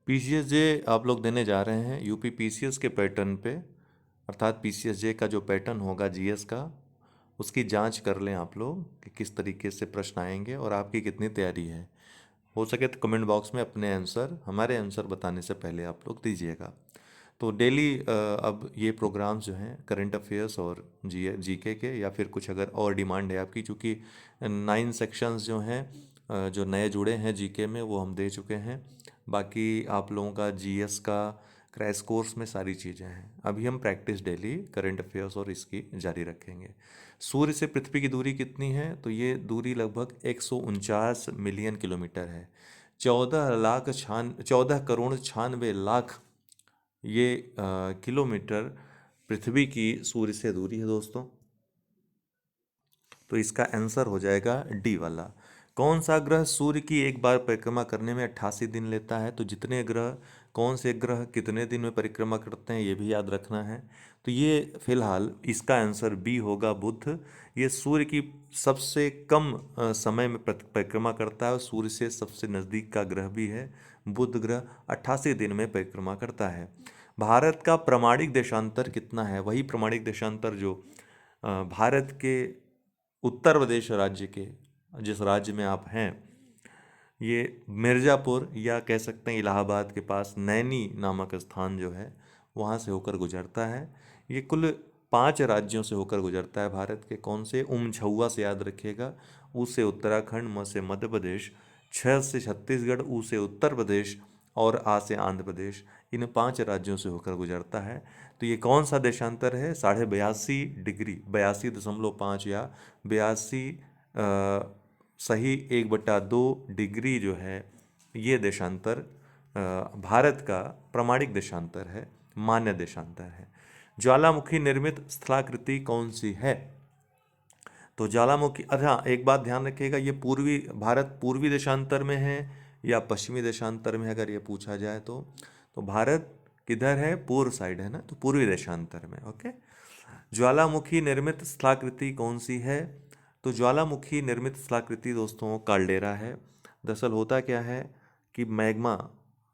PCSJ आप लोग देने जा रहे हैं यूपी पीसीएस के पैटर्न पे, अर्थात पीसीएसजे का जो पैटर्न होगा जीएस का, उसकी जांच कर लें आप लोग कि किस तरीके से प्रश्न आएंगे और आपकी कितनी तैयारी है। हो सके तो कमेंट बॉक्स में अपने आंसर, हमारे आंसर बताने से पहले आप लोग दीजिएगा। तो डेली अब ये प्रोग्राम्स जो हैं करंट अफेयर्स और जीके के, या फिर कुछ अगर और डिमांड है आपकी, चूँकि 9 सेक्शंस जो हैं जो नए जुड़े हैं जीके में वो हम दे चुके हैं। बाकी आप लोगों का जीएस का क्रैश कोर्स में सारी चीज़ें हैं। अभी हम प्रैक्टिस डेली करंट अफेयर्स और इसकी जारी रखेंगे। सूर्य से पृथ्वी की दूरी कितनी है? तो ये दूरी लगभग 149 मिलियन किलोमीटर है। 14 करोड़ 96 लाख ये किलोमीटर पृथ्वी की सूर्य से दूरी है दोस्तों। तो इसका आंसर हो जाएगा डी वाला। कौन सा ग्रह सूर्य की एक बार परिक्रमा करने में 88 दिन लेता है? तो जितने ग्रह, कौन से ग्रह कितने दिन में परिक्रमा करते हैं ये भी याद रखना है। तो ये फिलहाल इसका आंसर बी होगा, बुध। ये सूर्य की सबसे कम समय में परिक्रमा करता है और सूर्य से सबसे नज़दीक का ग्रह भी है। बुध ग्रह 88 दिन में परिक्रमा करता है। भारत का प्रमाणिक देशांतर कितना है? वही प्रमाणिक देशांतर जो भारत के उत्तर प्रदेश राज्य के, जिस राज्य में आप हैं, ये मिर्ज़ापुर या कह सकते हैं इलाहाबाद के पास नैनी नामक स्थान जो है वहाँ से होकर गुजरता है। ये कुल 5 राज्यों से होकर गुजरता है भारत के। कौन से? छौवा से याद रखिएगा, ऊ से उत्तराखंड, म से मध्य प्रदेश, छ से छत्तीसगढ़, ऊ से उत्तर प्रदेश और आ से आंध्र प्रदेश। इन 5 राज्यों से होकर गुजरता है। तो ये कौन सा देशांतर है? 82.5 डिग्री, 82.5 या 82 सही 1/2 डिग्री जो है, ये देशांतर भारत का प्रमाणिक देशांतर है, मान्य देशांतर है। ज्वालामुखी निर्मित स्थलाकृति कौन सी है? तो ज्वालामुखी, अच्छा एक बात ध्यान रखिएगा, ये भारत पूर्वी देशांतर में है या पश्चिमी देशांतर में, अगर ये पूछा जाए तो भारत किधर है? पूर्व साइड है ना, तो पूर्वी देशांतर में। ओके। ज्वालामुखी निर्मित स्थलाकृति कौन सी है? तो ज्वालामुखी निर्मित स्थलाकृति दोस्तों काल्डेरा है। दरअसल होता क्या है कि मैग्मा,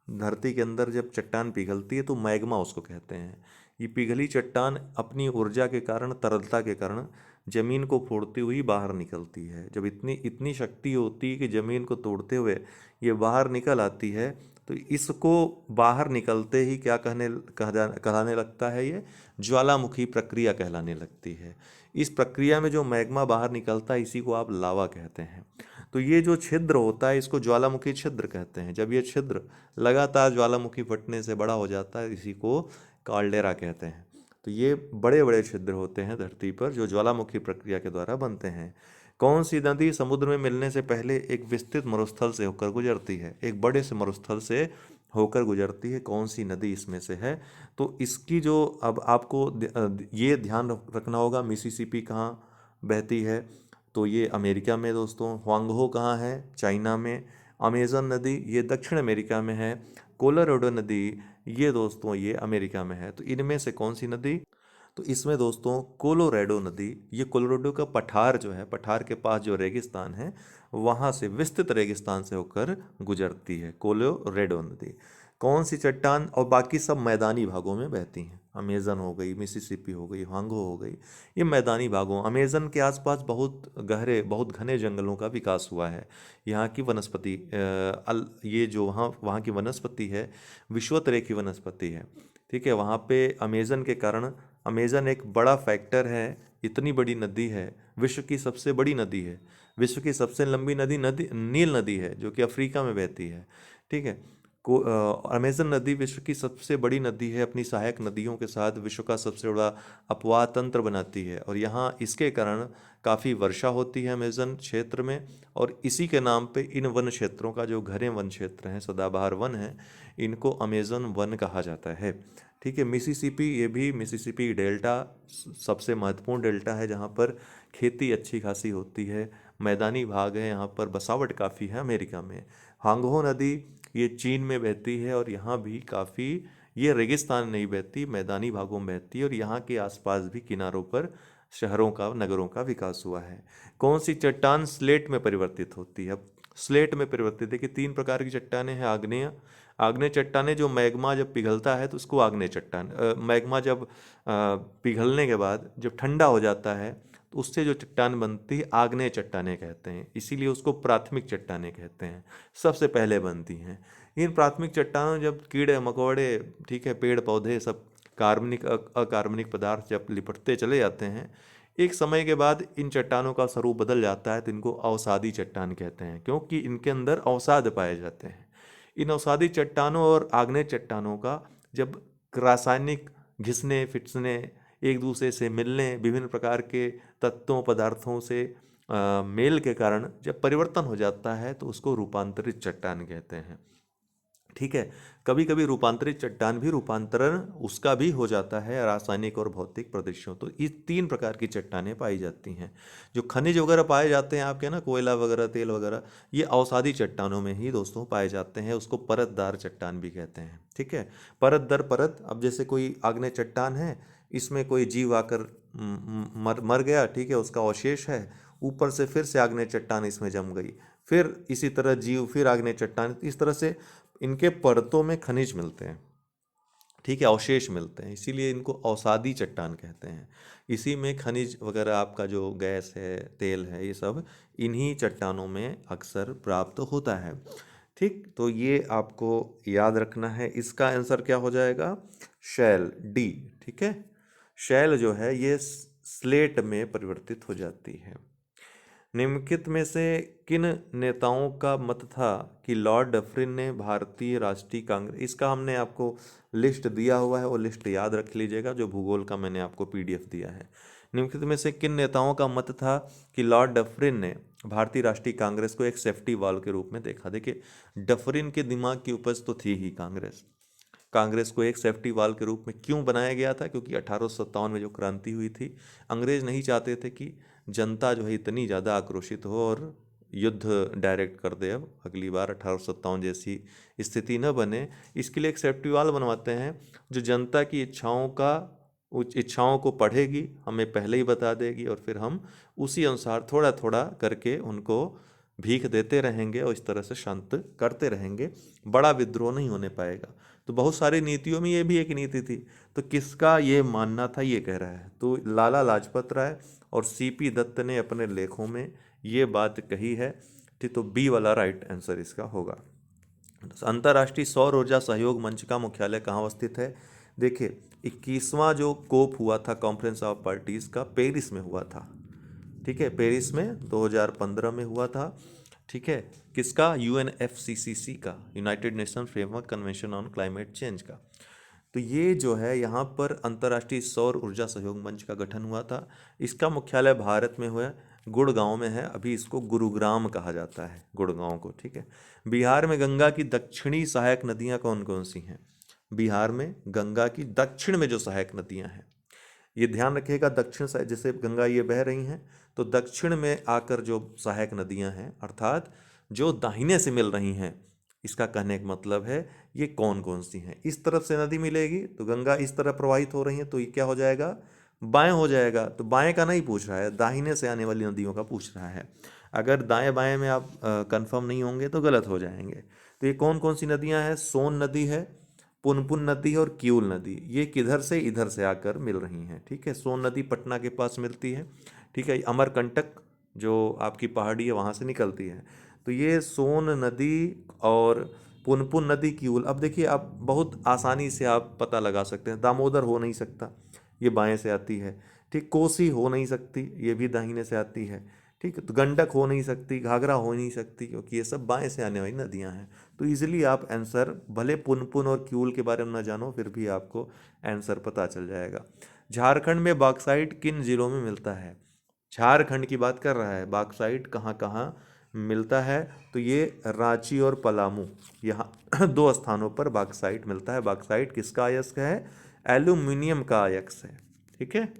धरती के अंदर जब चट्टान पिघलती है तो मैग्मा उसको कहते हैं। ये पिघली चट्टान अपनी ऊर्जा के कारण, तरलता के कारण जमीन को फोड़ती हुई बाहर निकलती है। जब इतनी इतनी शक्ति होती है कि जमीन को तोड़ते हुए ये बाहर निकल आती है, तो इसको बाहर निकलते ही क्या कहलाने लगता है? ये ज्वालामुखी प्रक्रिया कहलाने लगती है। इस प्रक्रिया में जो मैग्मा बाहर निकलता है इसी को आप लावा कहते हैं। तो ये जो छिद्र होता है इसको ज्वालामुखी छिद्र कहते हैं। जब ये छिद्र लगातार ज्वालामुखी फटने से बड़ा हो जाता है, इसी को काल्डेरा कहते हैं। तो ये बड़े बड़े छिद्र होते हैं धरती पर जो ज्वालामुखी प्रक्रिया के द्वारा बनते हैं। कौन सी नदी समुद्र में मिलने से पहले एक विस्तृत मरुस्थल से होकर गुजरती है? एक बड़े से मरुस्थल से होकर गुजरती है। कौन सी नदी इसमें से है? तो इसकी जो, अब आपको ये ध्यान रखना होगा, मिसिसिपी कहाँ बहती है? तो ये अमेरिका में दोस्तों। हुआंगहो कहाँ है? चाइना में। अमेज़न नदी ये दक्षिण अमेरिका में है। कोलोराडो नदी ये दोस्तों ये अमेरिका में है। तो इनमें से कौन सी नदी? तो इसमें दोस्तों कोलोराडो नदी, ये कोलोराडो का पठार जो है, पठार के पास जो रेगिस्तान है वहाँ से, विस्तृत रेगिस्तान से होकर गुजरती है कोलोराडो नदी। कौन सी चट्टान, और बाकी सब मैदानी भागों में बहती हैं। अमेज़न हो गई, मिसिसिपी हो गई, हांगो हो गई, ये मैदानी भागों। अमेज़न के आसपास बहुत गहरे, बहुत घने जंगलों का विकास हुआ है। यहाँ की वनस्पति ये जो वहाँ वहाँ की वनस्पति है विश्वोत्तरीय की वनस्पति है। ठीक है, वहाँ पे अमेज़न के कारण, अमेज़न एक बड़ा फैक्टर है। इतनी बड़ी नदी है, विश्व की सबसे बड़ी नदी है, विश्व की सबसे लंबी नदी नील नदी है जो कि अफ्रीका में बहती है। ठीक है, अमेज़न नदी विश्व की सबसे बड़ी नदी है। अपनी सहायक नदियों के साथ विश्व का सबसे बड़ा अपवाह तंत्र बनाती है और यहाँ इसके कारण काफ़ी वर्षा होती है अमेज़न क्षेत्र में। और इसी के नाम पे इन वन क्षेत्रों का, जो घने वन क्षेत्र हैं, सदाबहार वन हैं, इनको अमेज़न वन कहा जाता है। ठीक है, मिसिसिपी, ये भी मिसिसिपी डेल्टा सबसे महत्वपूर्ण डेल्टा है जहाँ पर खेती अच्छी खासी होती है। मैदानी भाग है, यहाँ पर बसावट काफ़ी है अमेरिका में। हांगहो नदी ये चीन में बहती है और यहाँ भी काफ़ी, ये रेगिस्तान नहीं बहती, मैदानी भागों में बहती है और यहाँ के आसपास भी किनारों पर शहरों का, नगरों का विकास हुआ है। कौन सी चट्टान स्लेट में परिवर्तित होती है? अब स्लेट में परिवर्तित। देखिए 3 प्रकार की चट्टानें हैं। आग्नेय, आग्नेय चट्टानें जो मैग्मा जब पिघलता है तो उसको आग्नेय चट्टान, मैग्मा जब पिघलने के बाद जब ठंडा हो जाता है तो उससे जो चट्टान बनती है आग्नेय चट्टानें कहते हैं, इसीलिए उसको प्राथमिक चट्टानें कहते हैं, सबसे पहले बनती हैं। इन प्राथमिक चट्टानों जब कीड़े मकोड़े, ठीक है, पेड़ पौधे सब कार्बनिक अकार्बनिक पदार्थ जब लिपटते चले जाते हैं, एक समय के बाद इन चट्टानों का स्वरूप बदल जाता है, तो इनको अवसादी चट्टान कहते हैं, क्योंकि इनके अंदर अवसाद पाए जाते हैं। इन अवसादी चट्टानों और आग्नेय चट्टानों का जब रासायनिक घिसने फिसने, एक दूसरे से मिलने, विभिन्न प्रकार के तत्वों पदार्थों से मेल के कारण जब परिवर्तन हो जाता है तो उसको रूपांतरित चट्टान कहते हैं। ठीक है, कभी कभी रूपांतरित चट्टान भी रूपांतरण उसका भी हो जाता है रासायनिक और भौतिक प्रदृश्यों। तो ये 3 प्रकार की चट्टानें पाई जाती हैं। जो खनिज वगैरह पाए जाते हैं आपके ना, कोयला वगैरह, तेल वगैरह, ये अवसादी चट्टानों में ही दोस्तों पाए जाते हैं, उसको परतदार चट्टान भी कहते हैं। ठीक है, परत दर परत, अब जैसे कोई आग्नेय चट्टान है, इसमें कोई जीव आकर मर मर गया, ठीक है, उसका अवशेष है, ऊपर से फिर से आग्नेय चट्टान इसमें जम गई, फिर इसी तरह जीव, फिर आग्नेय चट्टान, इस तरह से इनके परतों में खनिज मिलते हैं, ठीक है, अवशेष मिलते हैं, इसीलिए इनको अवसादी चट्टान कहते हैं। इसी में खनिज वगैरह, आपका जो गैस है, तेल है, ये सब इन्हीं चट्टानों में अक्सर प्राप्त होता है। ठीक, तो ये आपको याद रखना है। इसका आंसर क्या हो जाएगा? शैल, डी। ठीक है, शैल जो है ये स्लेट में परिवर्तित हो जाती है। निम्नलिखित में से किन नेताओं का मत था कि लॉर्ड डफरिन ने भारतीय राष्ट्रीय कांग्रेस, इसका हमने आपको लिस्ट दिया हुआ है, वो लिस्ट याद रख लीजिएगा, जो भूगोल का मैंने आपको पीडीएफ दिया है। निम्नलिखित में से किन नेताओं का मत था कि लॉर्ड डफरिन ने भारतीय राष्ट्रीय कांग्रेस को एक सेफ्टी वॉल्व के रूप में देखा? देखिए, डफरिन के दिमाग की उपज तो थी ही कांग्रेस। कांग्रेस को एक सेफ्टी वाल के रूप में क्यों बनाया गया था? क्योंकि 1857 में जो क्रांति हुई थी, अंग्रेज नहीं चाहते थे कि जनता जो है इतनी ज़्यादा आक्रोशित हो और युद्ध डायरेक्ट कर दे, अब अगली बार 1857 जैसी स्थिति न बने, इसके लिए एक सेफ्टी वाल बनवाते हैं जो जनता की इच्छाओं को पढ़ेगी, हमें पहले ही बता देगी, और फिर हम उसी अनुसार थोड़ा थोड़ा करके उनको भीख देते रहेंगे और इस तरह से शांत करते रहेंगे, बड़ा विद्रोह नहीं होने पाएगा। तो बहुत सारी नीतियों में ये भी एक नीति थी। तो किसका ये मानना था, ये कह रहा है, तो लाला लाजपत राय और सीपी दत्त ने अपने लेखों में ये बात कही है। ठीक, तो बी वाला राइट आंसर इसका होगा। अंतर्राष्ट्रीय सौर ऊर्जा सहयोग मंच का मुख्यालय कहाँ अवस्थित है? देखिए, 21वां जो कोप हुआ था, कॉन्फ्रेंस ऑफ पार्टीज का, पेरिस में हुआ था। ठीक है, पेरिस में 2015 में हुआ था। ठीक है, किसका? UNFCCC का, United nation framework convention on climate change का। तो ये जो है यहाँ पर अंतर्राष्ट्रीय सौर ऊर्जा सहयोग मंच का गठन हुआ था। इसका मुख्यालय भारत में हुआ, गुड़गांव में है। अभी इसको गुरुग्राम कहा जाता है, गुड़गांव को। ठीक है, बिहार में गंगा की दक्षिणी सहायक नदियाँ कौन कौन सी हैं? बिहार में गंगा की दक्षिण में जो सहायक नदियाँ हैं, ये ध्यान रखिएगा, दक्षिण साइड जैसे गंगा ये बह रही हैं, तो दक्षिण में आकर जो सहायक नदियां हैं, अर्थात जो दाहिने से मिल रही हैं, इसका कहने का मतलब है ये कौन कौन सी हैं। इस तरफ से नदी मिलेगी तो गंगा इस तरह प्रवाहित हो रही है, तो ये क्या हो जाएगा? बाएं हो जाएगा। तो बाएं का नहीं पूछ रहा है, दाहिने से आने वाली नदियों का पूछ रहा है। अगर दाएं बाएं में आप कंफर्म नहीं होंगे तो गलत हो जाएंगे। तो ये कौन कौन सी नदियां हैं? सोन नदी है, पुनपुन नदी और किऊल नदी, ये किधर से? इधर से आकर मिल रही हैं। ठीक है, सोन नदी पटना के पास मिलती है। ठीक है, अमरकंटक जो आपकी पहाड़ी है वहाँ से निकलती है। तो ये सोन नदी और पुनपुन नदी, किऊल। अब देखिए, आप बहुत आसानी से आप पता लगा सकते हैं, दामोदर हो नहीं सकता, ये बाएं से आती है। ठीक, कोसी हो नहीं सकती, ये भी दाहिने से आती है। ठीक है, तो गंडक हो नहीं सकती, घाघरा हो नहीं सकती, क्योंकि ये सब बाएं से आने वाली नदियां हैं। तो इजीली आप आंसर, भले पुनपुन और क्यूल के बारे में ना जानो, फिर भी आपको आंसर पता चल जाएगा। झारखंड में बॉक्साइट किन जिलों में मिलता है? झारखंड की बात कर रहा है, बॉक्साइट कहाँ कहाँ मिलता है? तो ये रांची और पलामू, यहाँ दो स्थानों पर बॉक्साइट मिलता है। बॉक्साइट किसका अयस्क है? एल्यूमिनियम का अयस्क है। ठीक है,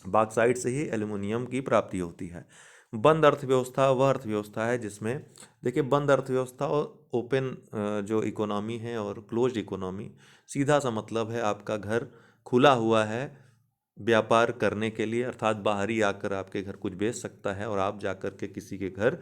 बॉक्साइट से ही एल्युमिनियम की प्राप्ति होती है। बंद अर्थव्यवस्था वह अर्थव्यवस्था है जिसमें, देखिए, बंद अर्थव्यवस्था और ओपन जो इकोनॉमी है और क्लोज्ड इकोनॉमी, सीधा सा मतलब है आपका घर खुला हुआ है व्यापार करने के लिए, अर्थात बाहरी आकर आपके घर कुछ बेच सकता है और आप जाकर के किसी के घर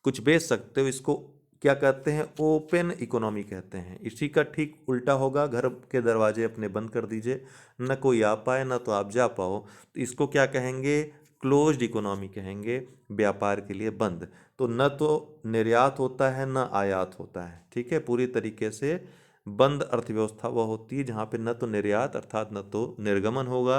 कुछ बेच सकते हो, इसको क्या कहते हैं, ओपन इकोनॉमी कहते हैं। इसी का ठीक उल्टा होगा, घर के दरवाजे अपने बंद कर दीजिए, न कोई आ पाए न तो आप जा पाओ, तो इसको क्या कहेंगे, क्लोज्ड इकोनॉमी कहेंगे, व्यापार के लिए बंद। तो न तो निर्यात होता है न आयात होता है, ठीक है, पूरी तरीके से बंद अर्थव्यवस्था वह होती है जहाँ पे न तो निर्यात अर्थात न तो निर्गमन होगा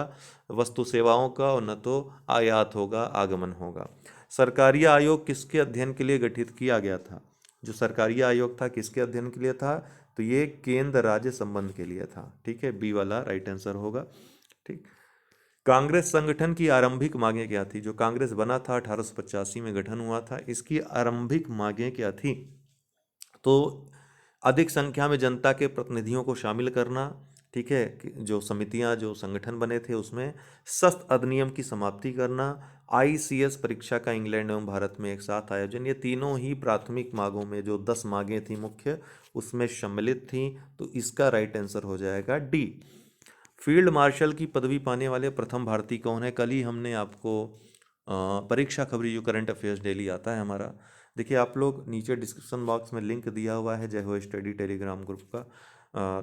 वस्तु सेवाओं का और न तो आयात होगा, आगमन होगा। सरकारी आयोग किसके अध्ययन के लिए गठित किया गया था? जो सरकारी आयोग था किसके अध्ययन के लिए था? तो ये केंद्र राज्य संबंध के लिए था, ठीक है, बी वाला राइट आंसर होगा। ठीक। कांग्रेस संगठन की आरंभिक मांगें क्या थी? जो कांग्रेस बना था 1885 में गठन हुआ था, इसकी आरंभिक मांगें क्या थी? तो अधिक संख्या में जनता के प्रतिनिधियों को शामिल करना, ठीक है, जो समितियां जो संगठन बने थे उसमें सख्त अधिनियम की समाप्ति करना, आईसीएस परीक्षा का इंग्लैंड एवं भारत में एक साथ आयोजन, ये तीनों ही प्राथमिक मांगों में जो 10 मांगें थी मुख्य उसमें सम्मिलित थी। तो इसका राइट आंसर हो जाएगा डी। फील्ड मार्शल की पदवी पाने वाले प्रथम भारतीय कौन है? कल ही हमने आपको परीक्षा खबरी जो करंट अफेयर्स डेली आता है हमारा, देखिए आप लोग नीचे डिस्क्रिप्शन बॉक्स में लिंक दिया हुआ है जय हो स्टडी टेलीग्राम ग्रुप का,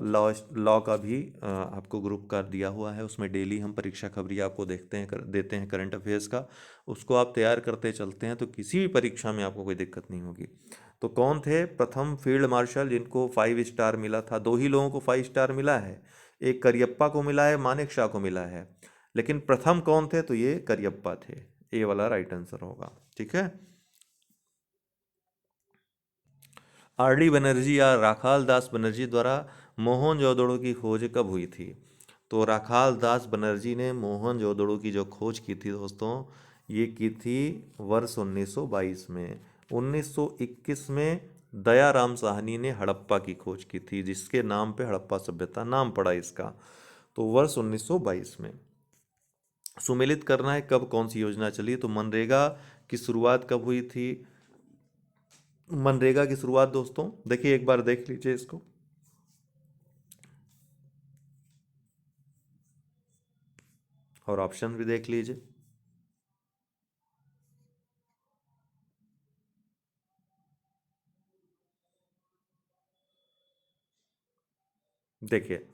लॉ लॉ का भी आपको ग्रुप का दिया हुआ है, उसमें डेली हम परीक्षा खबरी आपको देखते हैं देते हैं करंट अफेयर्स का, उसको आप तैयार करते चलते हैं तो किसी भी परीक्षा में आपको कोई दिक्कत नहीं होगी। तो कौन थे प्रथम फील्ड मार्शल जिनको 5 स्टार मिला था? दो ही लोगों को 5 स्टार मिला है, एक करियप्पा को मिला है, मानेक शॉ को मिला है, लेकिन प्रथम कौन थे? तो ये करियप्पा थे, ए वाला राइट आंसर होगा, ठीक है। आर डी बनर्जी या राखाल दास बनर्जी द्वारा मोहनजोदड़ो की खोज कब हुई थी? तो राखाल दास बनर्जी ने मोहनजोदड़ो की जो खोज की थी दोस्तों, ये की थी वर्ष 1922 में। 1921 में दयाराम साहनी ने हड़प्पा की खोज की थी, जिसके नाम पे हड़प्पा सभ्यता नाम पड़ा इसका, तो वर्ष 1922 में। सुमेलित करना है कब कौन सी योजना चली? तो मनरेगा की शुरुआत कब हुई थी? मनरेगा की शुरुआत दोस्तों देखिए, एक बार देख लीजिए इसको, और ऑप्शन भी देख लीजिए। देखिए,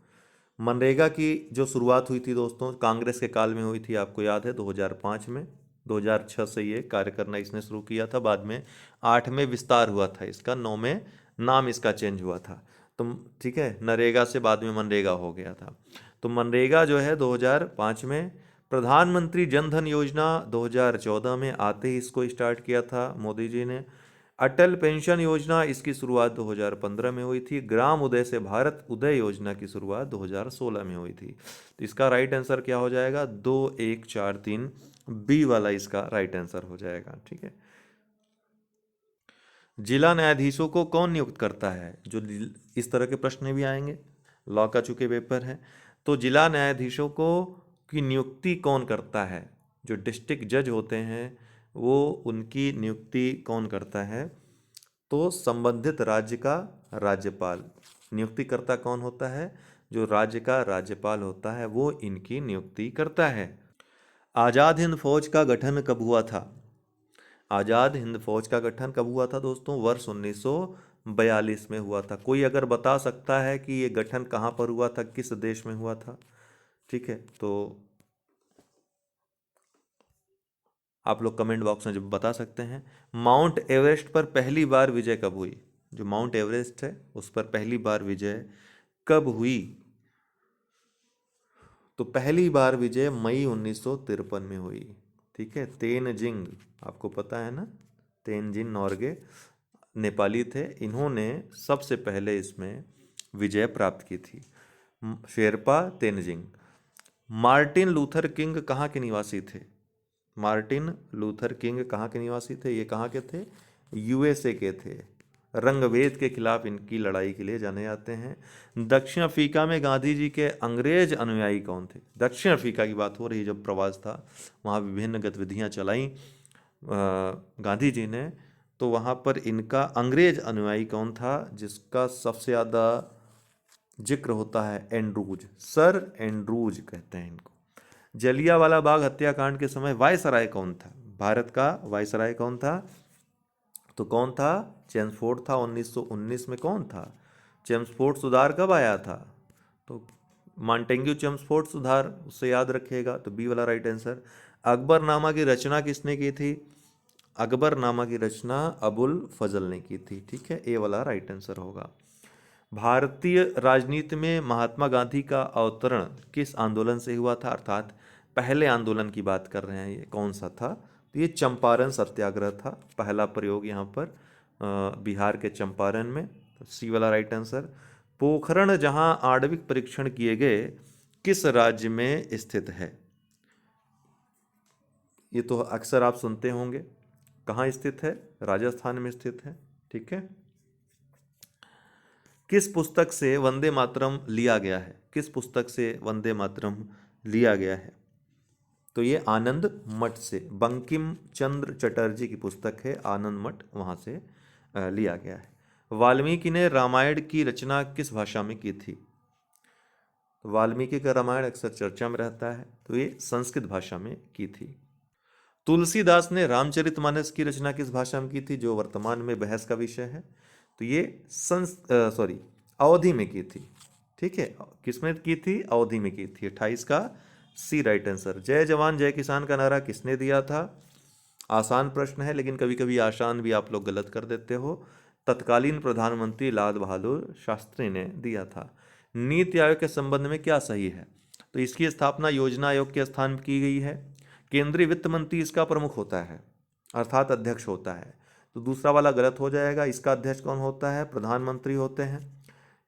मनरेगा की जो शुरुआत हुई थी दोस्तों कांग्रेस के काल में हुई थी, आपको याद है 2005 में, 2006 से ये कार्य करना इसने शुरू किया था, बाद में 8 में विस्तार हुआ था इसका, 9 में नाम इसका चेंज हुआ था। तो ठीक है, नरेगा से बाद में मनरेगा हो गया था। तो मनरेगा जो है 2005 में, प्रधानमंत्री जन धन योजना 2014 में आते ही इसको स्टार्ट किया था मोदी जी ने। अटल पेंशन योजना इसकी शुरुआत 2015 में हुई थी। ग्राम उदय से भारत उदय योजना की शुरुआत 2016 में हुई थी। तो इसका राइट आंसर क्या हो जाएगा? 2143 बी वाला इसका राइट आंसर हो जाएगा, ठीक है। जिला न्यायाधीशों को कौन नियुक्त करता है? जो इस तरह के प्रश्न भी आएंगे, लॉ का चूंकि पेपर है, तो जिला न्यायाधीशों को की नियुक्ति कौन करता है? जो डिस्ट्रिक्ट जज होते हैं वो उनकी नियुक्ति कौन करता है? तो संबंधित राज्य का राज्यपाल। नियुक्तिकर्ता कौन होता है? जो राज्य का राज्यपाल होता है वो इनकी नियुक्ति करता है। आज़ाद हिंद फौज का गठन कब हुआ था? आज़ाद हिंद फौज का गठन कब हुआ था दोस्तों? वर्ष 1942 में हुआ था। कोई अगर बता सकता है कि ये गठन कहाँ पर हुआ था, किस देश में हुआ था? ठीक है, तो आप लोग कमेंट बॉक्स में जब बता सकते हैं। माउंट एवरेस्ट पर पहली बार विजय कब हुई? जो माउंट एवरेस्ट है उस पर पहली बार विजय कब हुई? तो पहली बार विजय मई 1953 में हुई, ठीक है। तेनजिंग, आपको पता है ना, तेनजिंग नोर्गे नेपाली थे, इन्होंने सबसे पहले इसमें विजय प्राप्त की थी। Sherpa Tenzing. Martin Luther king कहाँ के निवासी थे? मार्टिन लूथर किंग कहाँ के निवासी थे? ये कहाँ के थे? यूएसए के थे। रंगभेद के खिलाफ इनकी लड़ाई के लिए जाने जाते हैं। दक्षिण अफ्रीका में गांधी जी के अंग्रेज अनुयायी कौन थे? दक्षिण अफ्रीका की बात हो रही, जब प्रवास था वहाँ विभिन्न गतिविधियाँ चलाई गांधी जी ने, तो वहाँ पर इनका अंग्रेज अनुयायी कौन था जिसका सबसे ज़्यादा जिक्र होता है? एंड्रूज, सर एंड्रूज कहते हैं इनको। जलियांवाला बाग हत्याकांड के समय वायसराय कौन था? भारत का वायसराय कौन था? तो कौन था? चेम्सफोर्ड था। 1919 में कौन था? चेम्सफोर्ड सुधार कब आया था? तो मॉन्टेग्यू चेम्सफोर्ड सुधार, उससे याद रखिएगा। तो बी वाला राइट आंसर। अकबरनामा की रचना किसने की थी? अकबरनामा की रचना अबुल फजल ने की थी। ठीक है, ए वाला राइट आंसर होगा। भारतीय राजनीति में महात्मा गांधी का अवतरण किस आंदोलन से हुआ था? अर्थात पहले आंदोलन की बात कर रहे हैं, ये कौन सा था? तो ये चंपारण सत्याग्रह था। पहला प्रयोग यहाँ पर बिहार के चंपारण में। तो सी वाला राइट आंसर। पोखरण जहां आणविक परीक्षण किए गए किस राज्य में स्थित है? ये तो अक्सर आप सुनते होंगे। कहाँ स्थित है? राजस्थान में स्थित है। ठीक है। किस पुस्तक से वंदे मातरम लिया गया है? किस पुस्तक से वंदे मातरम लिया गया है? तो ये आनंद मठ से, बंकिम चंद्र चटर्जी की पुस्तक है आनंद मठ, वहाँ से लिया गया है। वाल्मीकि ने रामायण की रचना किस भाषा में की थी? तो वाल्मीकि का रामायण अक्सर चर्चा में रहता है, तो ये संस्कृत भाषा में की थी। तुलसीदास ने रामचरितमानस की रचना किस भाषा में की थी, जो वर्तमान में बहस का विषय है? तो ये अवधि में की थी। ठीक है, किसमें की थी? अवधि में की थी। 28 का सी राइट आंसर। जय जवान जय किसान का नारा किसने दिया था? आसान प्रश्न है, लेकिन कभी कभी आसान भी आप लोग गलत कर देते हो। तत्कालीन प्रधानमंत्री लाल बहादुर शास्त्री ने दिया था। नीति आयोग के संबंध में क्या सही है? तो इसकी स्थापना योजना आयोग के स्थान पर की गई है। केंद्रीय वित्त मंत्री इसका प्रमुख होता है, अर्थात अध्यक्ष होता है। तो दूसरा वाला गलत हो जाएगा। इसका अध्यक्ष कौन होता है? प्रधानमंत्री होते हैं।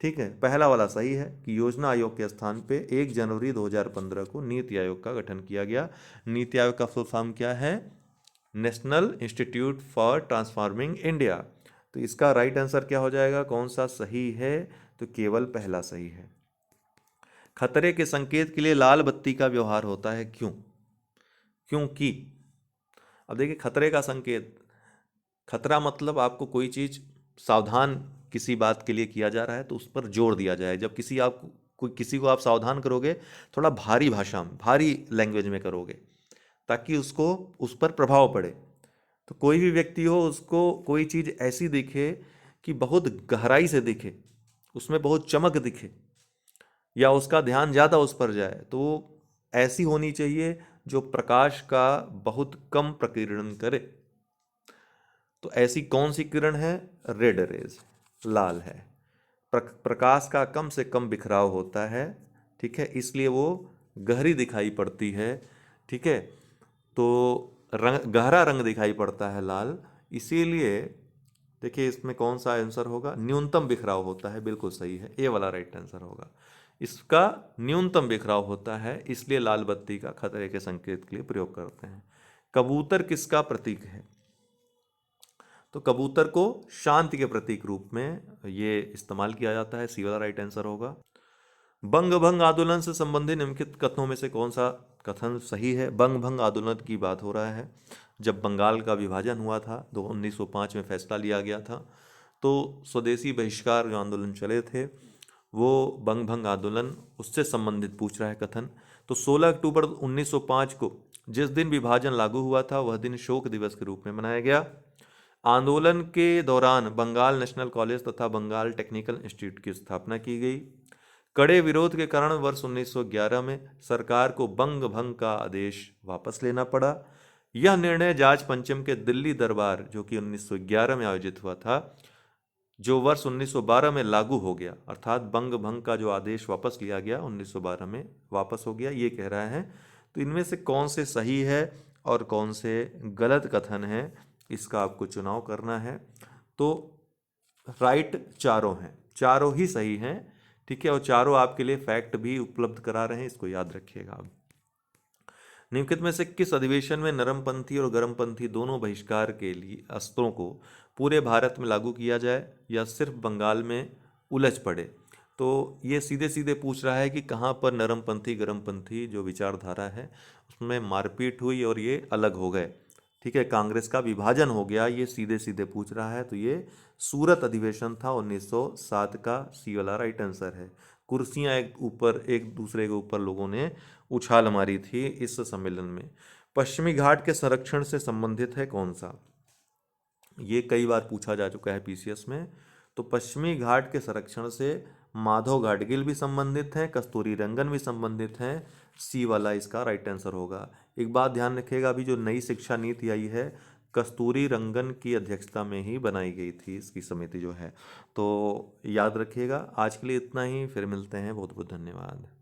ठीक है, पहला वाला सही है कि योजना आयोग के स्थान पे 1 जनवरी 2015 को नीति आयोग का गठन किया गया। नीति आयोग का फुल फॉर्म क्या है? National institute for transforming India. तो इसका राइट आंसर क्या हो जाएगा? कौन सा सही है? तो केवल पहला सही है। खतरे के संकेत के लिए लाल बत्ती का व्यवहार होता है, क्यों? क्योंकि अब देखिए, खतरे का संकेत, खतरा मतलब आपको कोई चीज सावधान किसी बात के लिए किया जा रहा है तो उस पर जोर दिया जाए। जब किसी को आप सावधान करोगे, थोड़ा भारी भाषा में, भारी लैंग्वेज में करोगे, ताकि उसको उस पर प्रभाव पड़े। तो कोई भी व्यक्ति हो, उसको कोई चीज ऐसी दिखे कि बहुत गहराई से दिखे, उसमें बहुत चमक दिखे, या उसका ध्यान ज़्यादा उस पर जाए, तो वो ऐसी होनी चाहिए जो प्रकाश का बहुत कम प्रकीर्णन करे। तो ऐसी कौन सी किरण है? रेड रेज, लाल है। प्रकाश का कम से कम बिखराव होता है। ठीक है, इसलिए वो गहरी दिखाई पड़ती है। ठीक है, तो गहरा रंग दिखाई पड़ता है लाल। इसीलिए देखिए, इसमें कौन सा आंसर होगा? न्यूनतम बिखराव होता है, बिल्कुल सही है, ए वाला राइट आंसर होगा। इसका न्यूनतम बिखराव होता है, इसलिए लाल बत्ती का खतरे के संकेत के लिए प्रयोग करते हैं। कबूतर किसका प्रतीक है? तो कबूतर को शांति के प्रतीक रूप में ये इस्तेमाल किया जाता है, सी वाला राइट आंसर होगा। बंग भंग आंदोलन से संबंधित निम्नलिखित कथनों में से कौन सा कथन सही है? बंग भंग आंदोलन की बात हो रहा है जब बंगाल का विभाजन हुआ था, तो 1905 में फैसला लिया गया था। तो स्वदेशी बहिष्कार जो आंदोलन चले थे, वो बंग भंग आंदोलन, उससे संबंधित पूछ रहा है कथन। तो 16 अक्टूबर 1905 को जिस दिन विभाजन लागू हुआ था, वह दिन शोक दिवस के रूप में मनाया गया। आंदोलन के दौरान बंगाल नेशनल कॉलेज तथा बंगाल टेक्निकल इंस्टीट्यूट की स्थापना की गई। कड़े विरोध के कारण वर्ष 1911 में सरकार को बंग भंग का आदेश वापस लेना पड़ा। यह निर्णय जॉर्ज पंचम के दिल्ली दरबार, जो कि 1911 में आयोजित हुआ था, जो वर्ष 1912 में लागू हो गया, अर्थात बंग भंग का जो आदेश वापस लिया गया 1912 में वापस हो गया, ये कह रहा है। तो इनमें से कौन से सही है और कौन से गलत कथन है, इसका आपको चुनाव करना है। तो राइट चारों हैं, चारों ही सही हैं। ठीक है, और चारों आपके लिए फैक्ट भी उपलब्ध करा रहे हैं, इसको याद रखिएगा आप। निम्नलिखित में से किस अधिवेशन में नरमपंथी और गर्मपंथी दोनों बहिष्कार के लिए अस्त्रों को पूरे भारत में लागू किया जाए या सिर्फ बंगाल में उलझ पड़े? तो ये सीधे सीधे पूछ रहा है कि कहाँ पर नरमपंथी गर्मपंथी जो विचारधारा है उसमें मारपीट हुई और ये अलग हो गए। ठीक है, कांग्रेस का विभाजन हो गया, ये सीधे सीधे पूछ रहा है। तो ये सूरत अधिवेशन था 1907 का, सी वाला राइट आंसर है। कुर्सियां एक दूसरे के ऊपर लोगों ने उछाल मारी थी इस सम्मेलन में। पश्चिमी घाट के संरक्षण से संबंधित है कौन सा? ये कई बार पूछा जा चुका है पीसीएस में। तो पश्चिमी घाट के संरक्षण से माधव गाडगिल भी संबंधित हैं, कस्तूरी रंगन भी संबंधित हैं। सी वाला इसका राइट आंसर होगा। एक बात ध्यान रखिएगा, अभी जो नई शिक्षा नीति आई है कस्तूरी रंगन की अध्यक्षता में ही बनाई गई थी, इसकी समिति जो है। तो याद रखिएगा। आज के लिए इतना ही, फिर मिलते हैं। बहुत बहुत धन्यवाद।